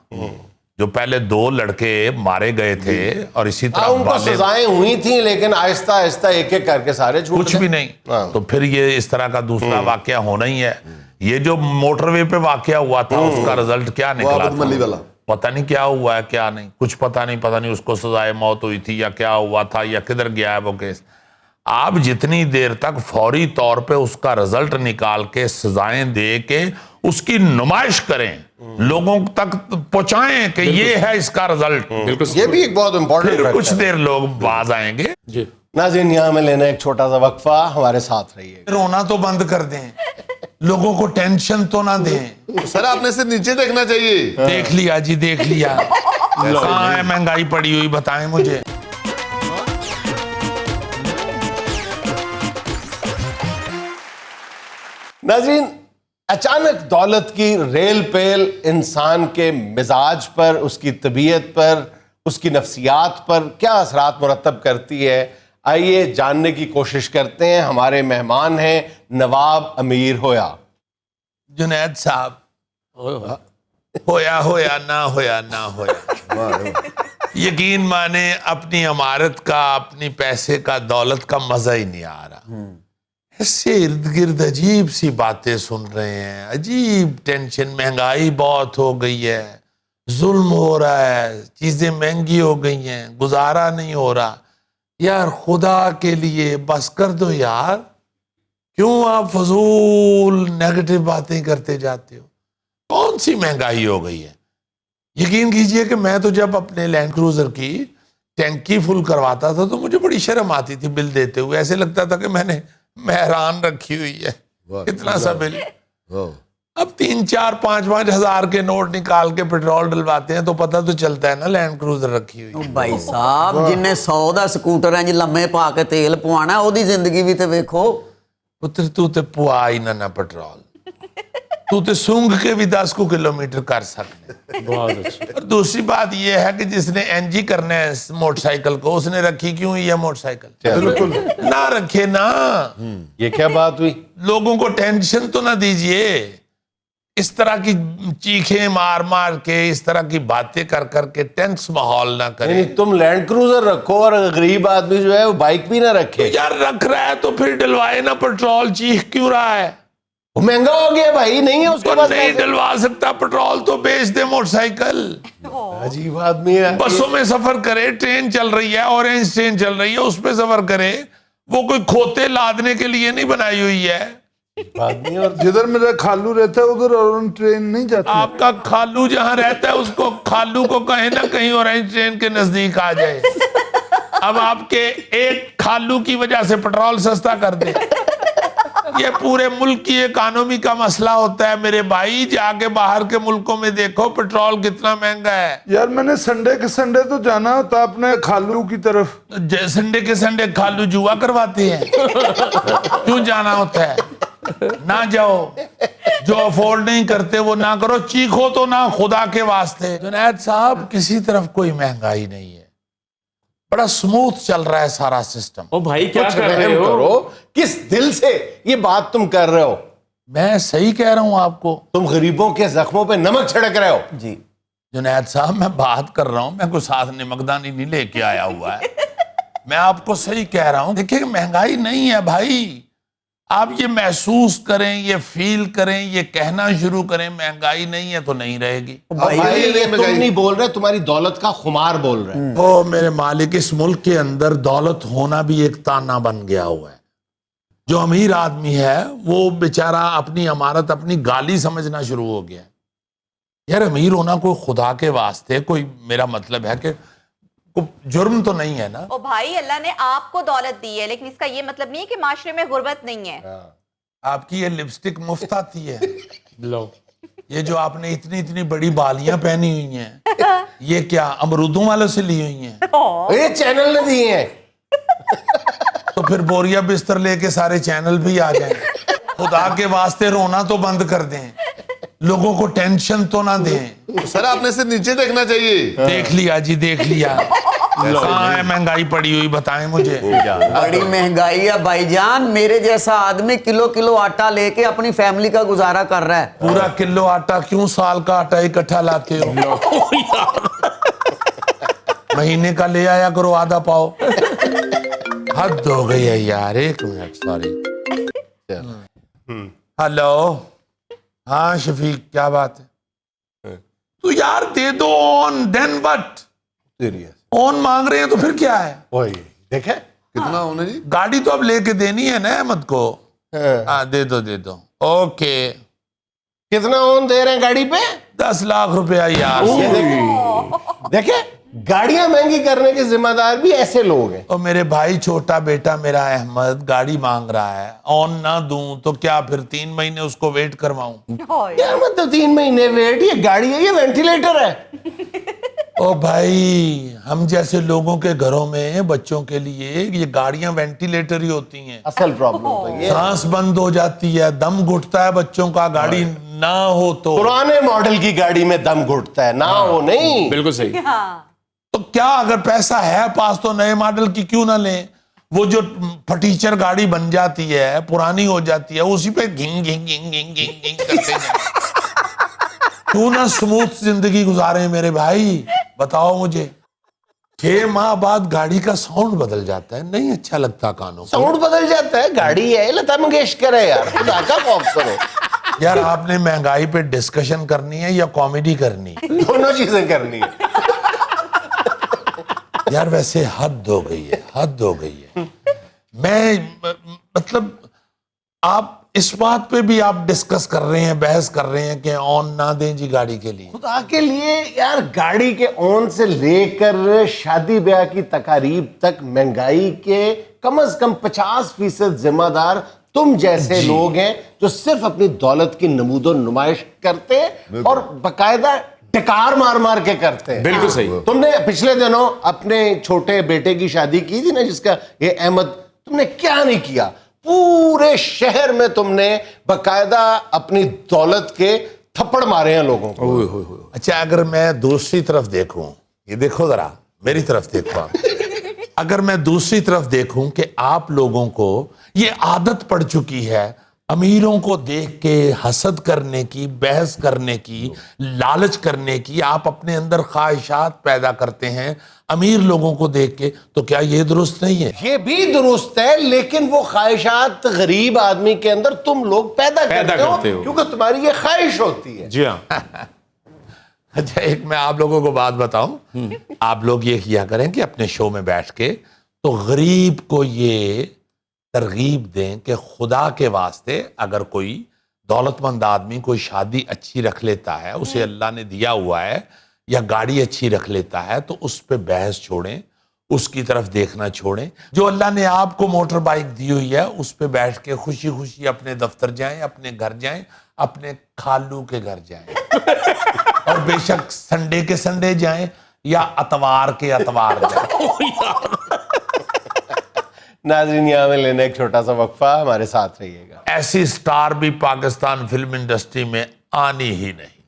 جو پہلے 2 لڑکے مارے گئے تھے اور اسی طرح ان کو سزائیں ہوئی تھیں لیکن آہستہ آہستہ ایک ایک کر کے سارے چھوٹ کچھ بھی نہیں. تو پھر یہ اس طرح کا دوسرا واقعہ ہونا ہی ہے. یہ جو موٹر وے پہ واقعہ ہوا تھا اس کا رزلٹ کیا نکلا تھا پتہ نہیں, کیا ہوا ہے کیا نہیں, کچھ پتہ نہیں اس کو سزائے موت ہوئی تھی یا کیا ہوا تھا یا کدھر گیا ہے وہ کیس. آپ جتنی دیر تک فوری طور پہ اس کا رزلٹ نکال کے سزائیں دے کے اس کی نمائش کریں, لوگوں تک پہنچائیں کہ یہ ہے اس کا رزلٹ, یہ بھی ایک بہت امپورٹنٹ ہے. کچھ دیر لوگ باز آئیں گے. ناظرین یہاں میں لینا ایک چھوٹا سا وقفہ, ہمارے ساتھ رہیے. رونا تو بند کر دیں, لوگوں کو ٹینشن تو نہ دیں. سر آپ نے سے نیچے دیکھنا چاہیے. دیکھ لیا جی, دیکھ لیا. کہاں ہے مہنگائی پڑی ہوئی بتائیں مجھے. ناظرین, اچانک دولت کی ریل پیل انسان کے مزاج پر, اس کی طبیعت پر, اس کی نفسیات پر کیا اثرات مرتب کرتی ہے, آئیے جاننے کی کوشش کرتے ہیں. ہمارے مہمان ہیں نواب امیر ہویا. جنید صاحب, ہویا نہ ہویا, یقین مانے اپنی عمارت کا, اپنی پیسے کا, دولت کا مزہ ہی نہیں آ رہا. ایسے ارد گرد عجیب سی باتیں سن رہے ہیں, عجیب ٹینشن, مہنگائی بہت ہو گئی ہے, ظلم ہو رہا ہے, چیزیں مہنگی ہو گئی ہیں, گزارا نہیں ہو رہا. یار خدا کے لیے بس کر دو یار, کیوں آپ فضول نیگیٹو باتیں کرتے جاتے ہو؟ کون سی مہنگائی ہو گئی ہے؟ یقین کیجئے کہ میں تو جب اپنے لینڈ کروزر کی ٹینکی فل کرواتا تھا تو مجھے بڑی شرم آتی تھی بل دیتے ہوئے. ایسے لگتا تھا کہ میں نے مہران رکھی ہوئی ہے, اتنا سا بل. اب 3, 4, 5 ہزار کے نوٹ نکال کے پیٹرول ڈلواتے ہیں تو پتہ تو چلتا ہے نا لینڈ کروزر رکھی ہوئی. بھائی صاحب جنہیں 100 دا سکوٹر ہیں جی لمحے پا کے تیل پوانا, او دی زندگی بھی تے ویکھو. پتر تو تے پوا ہی نہ پیٹرول, تو تے سونگ کے بھی 10 کلومیٹر کر سکتے. اور دوسری بات یہ ہے کہ جس نے این جی کرنا ہے موٹر سائیکل کو, اس نے رکھی کیوں یہ موٹر سائیکل؟ بالکل نہ رکھے نا. یہ کیا بات ہوئی؟ لوگوں کو ٹینشن تو نہ دیجئے, اس طرح کی چیخیں مار مار کے, اس طرح کی باتیں کر کر کے ٹینس ماحول نہ کریں. تم لینڈ کروزر رکھو اور غریب آدمی جو ہے وہ بائک بھی نہ رکھے. یار رکھ رہا ہے تو پھر ڈلوائے نا پیٹرول, چیخ کیوں رہا ہے؟ وہ مہنگا ہو گیا بھائی, نہیں ہے اس کے پاس, نہیں ڈلوا سکتا پیٹرول تو بیچ دے موٹر سائیکل. عجیب آدمی ہے. بسوں میں سفر کرے, ٹرین چل رہی ہے, اورنج ٹرین چل رہی ہے, اس پہ سفر کرے. وہ کوئی کھوتے لادنے کے لیے نہیں بنائی ہوئی ہے. جدھر میرا کھالو رہتا ہے ادھر اورنج ٹرین نہیں جاتی. آپ کا کھالو جہاں رہتا ہے اس کو کھالو کو کہیں نہ کہیں اورنج ٹرین کے نزدیک آ جائے. اب آپ کے ایک کھالو کی وجہ سے پیٹرول سستا کر دے. یہ پورے ملک کی اکانومی کا مسئلہ ہوتا ہے میرے بھائی. جا کے باہر کے ملکوں میں دیکھو پٹرول کتنا مہنگا ہے. یار میں نے سنڈے کے سنڈے تو جانا ہوتا اپنے خالو کی طرف. سنڈے کے سنڈے کھالو جوا کرواتے ہیں. کیوں جانا ہوتا ہے؟ نہ جاؤ. جو افورڈ نہیں کرتے وہ نہ کرو. چیخو تو نہ خدا کے واسطے. جنید صاحب کسی طرف کوئی مہنگائی نہیں ہے. بڑا سموتھ چل رہا ہے سارا سسٹم. او بھائی کیا کچھ کر رہے رحم ہو؟ کرو. کس دل سے یہ بات تم کر رہے ہو؟ میں صحیح کہہ رہا ہوں آپ کو. تم غریبوں کے زخموں پہ نمک چھڑک رہے ہو. جی جنید صاحب میں بات کر رہا ہوں. میں کوئی ساتھ نمکدانی نہیں لے کے آیا ہوا ہے. میں آپ کو صحیح کہہ رہا ہوں. دیکھیں مہنگائی نہیں ہے بھائی. آپ یہ محسوس کریں, یہ فیل کریں, یہ کہنا شروع کریں بھائی نہیں ہے تو نہیں رہے گی. بھائی یہ تم نہیں بول رہے, تمہاری دولت کا خمار بول رہے ہیں. او میرے مالک, اس ملک کے اندر دولت ہونا بھی ایک تانا بن گیا ہوا ہے. جو امیر آدمی ہے وہ بیچارہ اپنی امارت اپنی گالی سمجھنا شروع ہو گیا. یار امیر ہونا کوئی خدا کے واسطے کوئی, میرا مطلب ہے کہ جرم تو نہیں ہے نا. او بھائی اللہ نے آپ کو دولت دی ہے لیکن اس کا یہ مطلب نہیں ہے کہ معاشرے میں غربت نہیں ہے. آپ کی یہ لپسٹک مفت آتی ہے. یہ جو آپ نے اتنی بڑی بالیاں پہنی ہوئی ہیں یہ کیا امرودوں والوں سے لی ہوئی ہیں؟ یہ چینل نے دیے ہیں. تو پھر بوریا بستر لے کے سارے چینل بھی آ جائیں. خدا کے واسطے رونا تو بند کر دیں, لوگوں کو ٹینشن تو نہ دیں. سر آپ نے سے نیچے دیکھنا چاہیے. دیکھ لیا جی, دیکھ لیا. کہاں ہے مہنگائی پڑی ہوئی بتائیں مجھے. بڑی مہنگائی ہے بھائی جان. میرے جیسا آدمی کلو آٹا لے کے اپنی فیملی کا گزارا کر رہا ہے. پورا کلو آٹا کیوں, سال کا آٹا اکٹھا لاتے ہو؟ مہینے کا لے آیا کرو آدھا پاؤ. حد ہو گئی ہے یار. ایک منٹ سوری. ہلو, ہاں شفیق کیا بات ہے؟ تو یار دے دو آن, دین بٹ آن مانگ رہے ہیں تو پھر کیا ہے؟ وہی دیکھیں کتنا ہونا جی؟ گاڑی تو اب لے کے دینی ہے نا احمد کو. ہاں دے دو. اوکے کتنا اون دے رہے ہیں گاڑی پہ؟ 10 لاکھ روپیہ یار. دیکھیں گاڑیاں مہنگی کرنے کے ذمہ دار بھی ایسے لوگ ہیں. اور میرے بھائی چھوٹا بیٹا میرا احمد گاڑی مانگ رہا ہے, آن نہ دوں تو کیا پھر 3 مہینے اس کو ویٹ کرواؤں؟ کیا مطلب 3 مہینے ویٹ؟ یہ گاڑی ہے, یہ وینٹیلیٹر ہے. او بھائی ہم جیسے لوگوں کے گھروں میں بچوں کے لیے یہ گاڑیاں وینٹیلیٹر ہی ہوتی ہیں. اصل پرابلم سانس بند ہو جاتی ہے, دم گھٹتا ہے بچوں کا گاڑی نہ ہو تو. پرانے ماڈل کی گاڑی میں دم گھٹتا ہے, نہ ہو نہیں. بالکل صحیح. تو کیا اگر پیسہ ہے پاس تو نئے ماڈل کی کیوں نہ لیں؟ وہ جو پھٹیچر گاڑی بن جاتی ہے, پرانی ہو جاتی ہے, اسی پہ گھنگ گھنگ گھنگ گھنگ گھنگ گھنگ کرتے جائیں. کیوں نہ سموتھ زندگی گزارے میرے بھائی؟ بتاؤ مجھے. 6 ماہ بعد گاڑی کا ساؤنڈ بدل جاتا ہے, نہیں اچھا لگتا کانوں کو. ساؤنڈ بدل جاتا ہے, گاڑی ہے, لتا منگیشکر ہے یار, خدا کا خوف کرو. یار آپ نے مہنگائی پہ ڈسکشن کرنی ہے یا کامیڈی کرنی؟ دونوں چیزیں کرنی ہے. یار ویسے حد ہو گئی ہے, حد ہو گئی ہے. میں مطلب آپ اس بات پہ بھی آپ ڈسکس کر رہے ہیں, بحث کر رہے ہیں کہ آن نہ دیں جی گاڑی کے لیے. خدا کے لیے یار, گاڑی کے اون سے لے کر شادی بیاہ کی تقاریب تک مہنگائی کے کم از کم 50% ذمہ دار تم جیسے لوگ ہیں جو صرف اپنی دولت کی نمود و نمائش کرتے ہیں اور باقاعدہ ٹکار مار مار کے کرتے ہیں. بالکل صحیح. تم نے پچھلے دنوں اپنے چھوٹے بیٹے کی شادی کی تھی نا, جس کا یہ احمد, تم نے کیا نہیں کیا؟ پورے شہر میں تم نے باقاعدہ اپنی دولت کے تھپڑ مارے ہیں لوگوں کو. اچھا اگر میں دوسری طرف دیکھوں, یہ دیکھو ذرا میری طرف دیکھو آپ. اگر میں دوسری طرف دیکھوں کہ آپ لوگوں کو یہ عادت پڑ چکی ہے امیروں کو دیکھ کے حسد کرنے کی, بحث کرنے کی, لالچ کرنے کی, آپ اپنے اندر خواہشات پیدا کرتے ہیں امیر لوگوں کو دیکھ کے, تو کیا یہ درست نہیں ہے؟ یہ بھی درست ہے, لیکن وہ خواہشات غریب آدمی کے اندر تم لوگ پیدا کرتے ہو کیونکہ تمہاری یہ خواہش ہوتی ہے. جی ہاں. اچھا ایک میں آپ لوگوں کو بات بتاؤں, آپ لوگ یہ کیا کریں کہ اپنے شو میں بیٹھ کے تو غریب کو یہ ترغیب دیں کہ خدا کے واسطے اگر کوئی دولت مند آدمی کوئی شادی اچھی رکھ لیتا ہے, اسے اللہ نے دیا ہوا ہے, یا گاڑی اچھی رکھ لیتا ہے, تو اس پہ بحث چھوڑیں, اس کی طرف دیکھنا چھوڑیں. جو اللہ نے آپ کو موٹر بائک دی ہوئی ہے اس پہ بیٹھ کے خوشی خوشی اپنے دفتر جائیں, اپنے گھر جائیں, اپنے خالو کے گھر جائیں, اور بے شک سنڈے کے سنڈے جائیں یا اتوار کے اتوار جائیں. ناظرین یہاں میں لینا ایک چھوٹا سا وقفہ, ہمارے ساتھ رہیے گا. ایسی سٹار بھی پاکستان فلم انڈسٹری میں آنی ہی نہیں.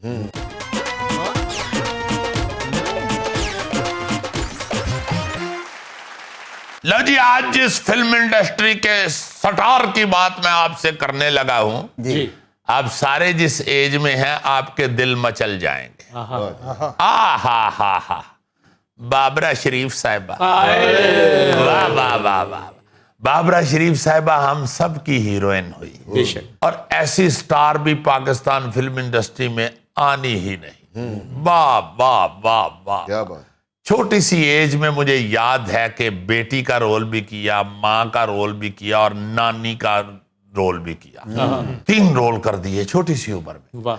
لو جی, آج جس فلم انڈسٹری کے سٹار کی بات میں آپ سے کرنے لگا ہوں, جی آپ سارے جس ایج میں ہیں آپ کے دل مچل جائیں گے. بابرا شریف صاحبہ, واہ واہ واہ واہ. بابرا شریف صاحبہ ہم سب کی ہیروئن ہوئی, بے شک, اور ایسی سٹار بھی پاکستان فلم انڈسٹری میں آنی ہی نہیں. واہ واہ واہ واہ. کیا بات. چھوٹی سی ایج میں مجھے یاد ہے کہ بیٹی کا رول بھی کیا, ماں کا رول بھی کیا, اور نانی کا رول بھی کیا. 3 رول کر دیے چھوٹی سی عمر میں. واہ,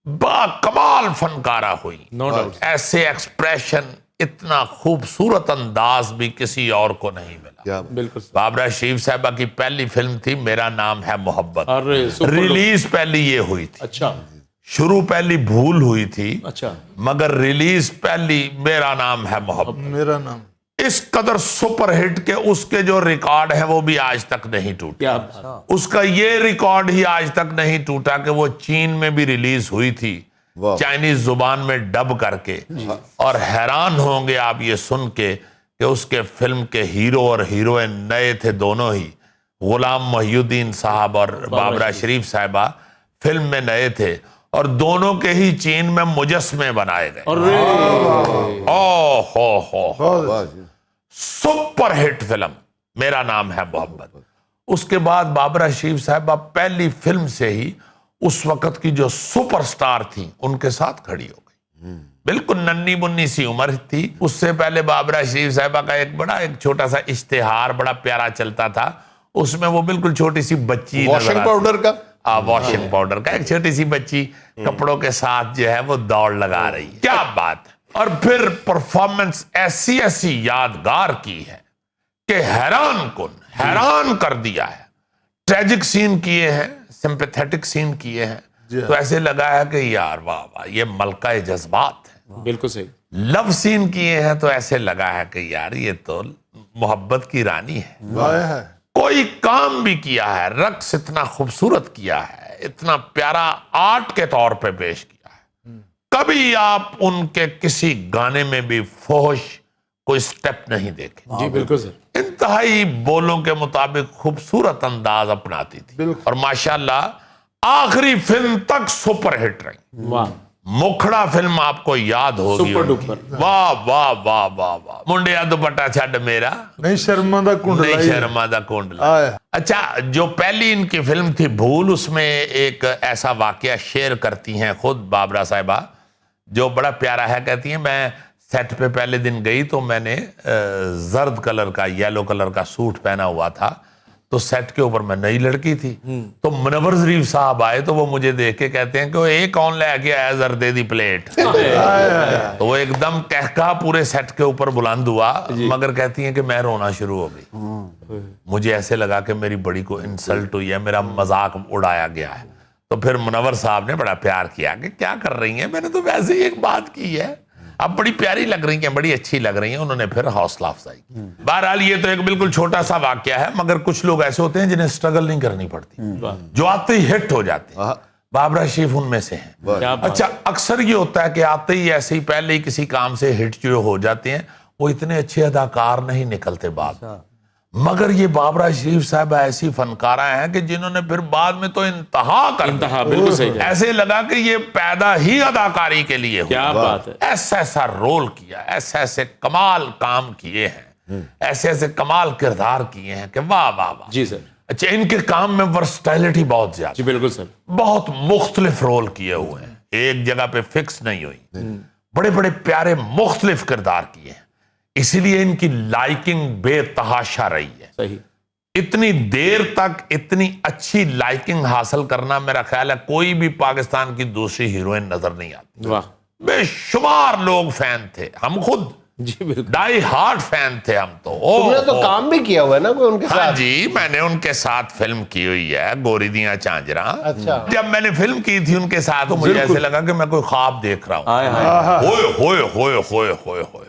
با کمال فنکارہ ہوئی. No doubt. ایسے ایکسپریشن, اتنا خوبصورت انداز بھی کسی اور کو نہیں ملا. کیا بات. بالکل. بابرا شریف صاحبہ کی پہلی فلم تھی میرا نام ہے محبت. ارے ریلیز پہلی یہ ہوئی تھی. اچھا شروع پہلی بھول ہوئی تھی, اچھا, مگر ریلیز پہلی میرا نام ہے محبت. میرا نام. اس قدر سپر ہٹ کے اس کے جو ریکارڈ ہے وہ بھی آج تک نہیں ٹوٹا. کیا بات. اس کا یہ ریکارڈ ہی آج تک نہیں ٹوٹا کہ وہ چین میں بھی ریلیز ہوئی تھی, چائنیز زبان میں ڈب کر کے. اور حیران ہوں گے آپ یہ سن کے کہ اس کے فلم کے ہیرو اور ہیروئن نئے تھے دونوں ہی. غلام محی الدین صاحب اور بابرا شریف صاحبہ فلم میں نئے تھے, اور دونوں کے ہی چین میں مجسمے بنائے گئے. سپر ہٹ فلم میرا نام ہے محبت. اس کے بعد بابرا شریف صاحبہ پہلی فلم سے ہی اس وقت کی جو سپر سٹار تھی ان کے ساتھ کھڑی ہو گئی. بالکل ننی منی سی عمر تھی. اس سے پہلے بابرا شریف صاحبہ کا ایک چھوٹا سا اشتہار بڑا پیارا چلتا تھا, اس میں وہ بالکل چھوٹی سی بچی, واشنگ پاؤڈر کا, واشنگ پاؤڈر کا ایک چھوٹی سی بچی کپڑوں کے ساتھ جو ہے وہ دوڑ لگا رہی ہے. کیا بات ہے. اور پھر پرفارمنس ایسی ایسی یادگار کی ہے کہ حیران کر دیا ہے. ٹریجک سین کیے ہیں, سمپیتھیٹک سین کیے ہیں, تو ایسے لگا ہے کہ یار واہ واہ یہ ملکہ جذبات ہے. بالکل صحیح. لو سین کیے ہیں تو ایسے لگا ہے کہ یار یہ تو محبت کی رانی ہے. کوئی کام بھی کیا ہے, رقص اتنا خوبصورت کیا ہے, اتنا پیارا آرٹ کے طور پہ پیش کیا ہے. کبھی آپ ان کے کسی گانے میں بھی فحش کوئی سٹیپ نہیں دیکھے. جی بالکل سر. انتہائی بولوں کے مطابق خوبصورت انداز اپناتی تھی, اور ماشاءاللہ آخری فلم تک سپر ہٹ رہی. واہ. مکھڑا فلم آپ کو یاد ہوگی. Super dipper. واہ واہ واہ واہ واہ. منڈیا دوپٹا چھڈ میرا, نہیں شرما دا کنڈلا. نہیں شرما دا کنڈلا. اچھا, جو پہلی ان کی فلم تھی بھول, اس میں ایک ایسا واقعہ شیئر کرتی ہیں خود بابرا صاحبہ جو بڑا پیارا ہے. کہتی ہیں میں سیٹ پہ پہلے دن گئی تو میں نے زرد کلر کا, یلو کلر کا سوٹ پہنا ہوا تھا, تو سیٹ کے اوپر میں نئی لڑکی تھی. تو منور ظریف صاحب آئے تو وہ مجھے دیکھ کے کہتے ہیں کہ وہ ایک کون لے کے آیا زردے دی پلیٹ. تو وہ ایک دم کہکا پورے سیٹ کے اوپر بلند ہوا, مگر کہتی ہیں کہ میں رونا شروع ہو گئی. مجھے ایسے لگا کہ میری بڑی کو انسلٹ ہوئی ہے, میرا مذاق اڑایا گیا ہے. تو پھر منور صاحب نے بڑا پیار کیا کہ کیا کر رہی ہیں, میں نے تو ویسے ہی ایک بات کی ہے, اب بڑی پیاری لگ رہی ہیں, بڑی اچھی لگ رہی ہیں. انہوں نے پھر حوصلہ افزائی کی. بہرحال یہ تو ایک بالکل چھوٹا سا واقعہ ہے, مگر کچھ لوگ ایسے ہوتے ہیں جنہیں سٹرگل نہیں کرنی پڑتی, جو آتے ہی ہٹ ہو جاتے ہیں. بابرا شریف ان میں سے ہیں. اچھا, اکثر یہ ہوتا ہے کہ آتے ہی ایسے ہی پہلے ہی کسی کام سے ہٹ جو ہو جاتے ہیں وہ اتنے اچھے اداکار نہیں نکلتے بعد. مگر یہ بابرا شریف صاحب ایسی فنکارہ ہیں کہ جنہوں نے پھر بعد میں تو انتہا کر دی. بالکل صحیح. ایسے لگا کہ یہ پیدا ہی اداکاری کے لیے ہوئی. کیا بات ہے. ایسا ایسا رول کیا, ایسے ایسے کمال کام کیے ہیں, ایسے ایسے کمال کردار کیے ہیں کہ واہ واہ واہ. جی سر. اچھا, ان کے کام میں ورسٹائلٹی بہت زیادہ. جی بالکل سر. بہت مختلف رول کیے ہوئے ہیں, ایک جگہ پہ فکس نہیں ہوئی. بڑے بڑے پیارے مختلف کردار کیے ہیں, اسی لیے ان کی لائکنگ بے تحاشا رہی ہے. صحیح. اتنی دیر تک اتنی اچھی لائکنگ حاصل کرنا میرا خیال ہے کوئی بھی پاکستان کی دوسری ہیروئن نظر نہیں آتی. واہ. بے شمار لوگ فین تھے, ہم خود جی بالکل ڈائی ہارڈ فین تھے ہم تو. تم نے تو کام بھی کیا ہوا ہے نا کوئی ان کے ہاں ساتھ؟ جی میں نے ان کے ساتھ فلم کی ہوئی ہے, گوری دیاں چانجراں. اچھا. جب میں نے فلم کی تھی ان کے ساتھ تو مجھے ایسے لگا کہ میں کوئی خواب دیکھ رہا ہوں. ہائے ہائے ہوئے ہوئے ہوئے ہوئے ہوئے ہوئے.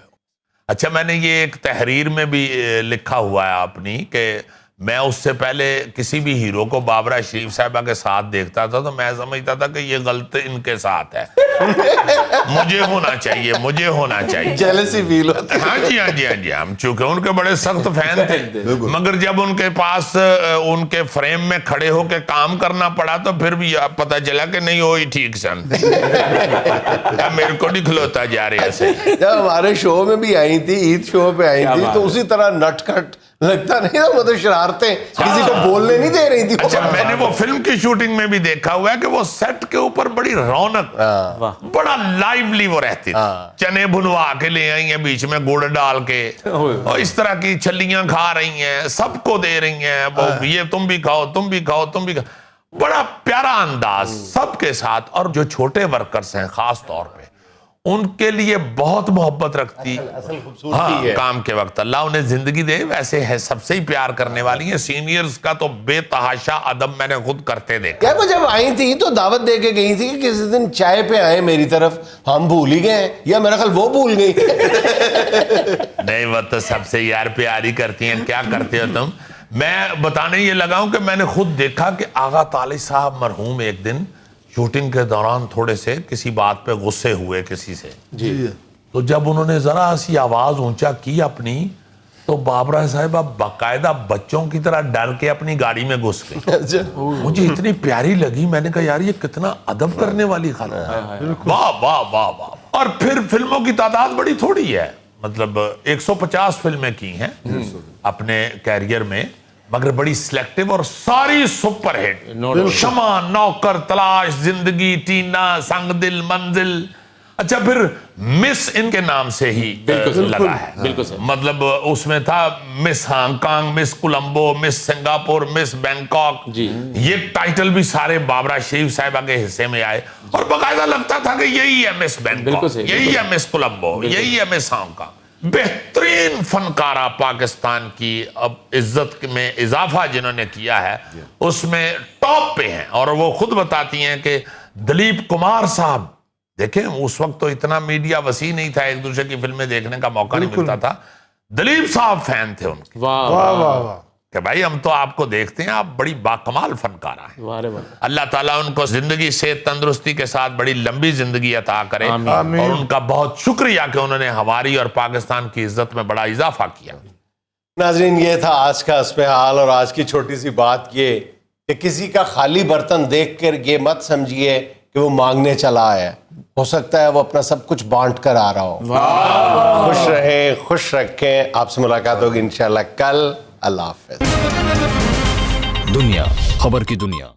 اچھا میں نے یہ ایک تحریر میں بھی لکھا ہوا ہے اپنی کہ میں اس سے پہلے کسی بھی ہیرو کو بابرہ شریف صاحبہ کے ساتھ دیکھتا تھا تو میں سمجھتا تھا کہ یہ غلط ان کے ساتھ ہے, مجھے ہونا چاہیے, مجھے ہونا چاہیے. جیلسی فیل ہوتا ہے. ہاں جی ہاں جی ہاں جی, ہم چونکہ ان کے بڑے سخت فین تھے, مگر جب ان کے پاس ان کے فریم میں کھڑے ہو کے کام کرنا پڑا تو پھر بھی پتا چلا کہ نہیں ہوئی ٹھیک سن. میرے کو نہیں کھلوتا جا رہے ایسے. جب ہمارے شو میں بھی آئی تھی, عید شو پہ آئی تھی, تو اسی طرح نٹ کھٹ لگتا نہیں تھا, مطلب شرارتیں کسی کو بولنے نہیں دے رہی تھی. اچھا میں نے وہ فلم کی شوٹنگ میں بھی دیکھا ہوا ہے کہ وہ سیٹ کے اوپر بڑی رونق, بڑا لائیولی وہ رہتی تھی. چنے بھنوا کے لے آئی ہیں بیچ میں گڑ ڈال کے, اور اس طرح کی چھلیاں کھا رہی ہیں, سب کو دے رہی ہیں, یہ تم بھی کھاؤ تم بھی کھاؤ تم بھی کھاؤ. بڑا پیارا انداز سب کے ساتھ. اور جو چھوٹے ورکرز ہیں خاص طور پہ ان کے لیے بہت محبت رکھتی. اصل خوبصورتی ہے کام کے وقت اللہ انہیں زندگی دے, ویسے ہے سب سے ہی پیار کرنے والی ہیں. سینئرز کا تو بے تحاشا ادب میں نے خود کرتے دیکھا. کیا وہ جب آئی تھی تو دعوت دے کے گئی تھی کہ کسی دن چائے پہ آئے میری طرف, ہم بھول ہی گئے, یا میرا خیال وہ بھول گئی. نہیں وہ تو سب سے یار پیاری کرتی ہیں, کیا کرتے ہو تم. میں بتانے یہ لگا ہوں کہ میں نے خود دیکھا کہ آغا طالب صاحب مرحوم ایک دن شوٹنگ کے دوران تھوڑے سے کسی بات پہ غصے ہوئے کسی سے, تو جب انہوں نے ذرا سی آواز اونچا کی اپنی, تو بابرہ صاحبہ باقاعدہ بچوں کی طرح ڈر کے اپنی گاڑی میں گھس گئی. مجھے اتنی پیاری لگی, میں نے کہا یار یہ کتنا ادب کرنے والی خاتون ہے, واہ واہ واہ واہ. اور پھر فلموں کی تعداد بڑی تھوڑی ہے, مطلب 150 فلمیں کی ہیں اپنے کیریئر میں, مگر بڑی سلیکٹیو اور ساری سپر ہٹ. شمع, نوکر, تلاش, زندگی, ٹینا, سنگ دل, منزل. اچھا پھر مس ان کے نام سے ہی لگا ہے, بالکل مطلب اس میں تھا مس ہانگ کانگ, مس کولمبو, مس سنگاپور, مس بینکاک. یہ ٹائٹل بھی سارے بابرہ شریف صاحبہ کے حصے میں آئے, اور باقاعدہ لگتا تھا کہ یہی ہے مس بینکاک, یہی ہے مس کولمبو, یہی ہے مس ہانگ کانگ. بہترین فنکارہ پاکستان کی اب عزت میں اضافہ جنہوں نے کیا ہے اس میں ٹاپ پہ ہیں. اور وہ خود بتاتی ہیں کہ دلیپ کمار صاحب, دیکھیں اس وقت تو اتنا میڈیا وسیع نہیں تھا, ایک دوسرے کی فلمیں دیکھنے کا موقع نہیں ملتا تھا. دلیپ صاحب فین تھے ان کے, واہ واہ واہ کہ بھائی ہم تو آپ کو دیکھتے ہیں, آپ بڑی باکمال فنکارہ ہیں. اللہ تعالیٰ ان کو زندگی سے تندرستی کے ساتھ بڑی لمبی زندگی عطا کرے, اور ان کا بہت شکریہ کہ انہوں نے ہماری اور پاکستان کی عزت میں بڑا اضافہ کیا. ناظرین یہ تھا آج کا حسب حال, اور آج کی چھوٹی سی بات یہ کہ کسی کا خالی برتن دیکھ کر یہ مت سمجھیے کہ وہ مانگنے چلا ہے, ہو سکتا ہے وہ اپنا سب کچھ بانٹ کر آ رہا ہو. خوش رہیں, خوش رکھیں. آپ سے ملاقات ہوگی انشاءاللہ کل. اللہ حافظ. دنیا خبر کی دنیا.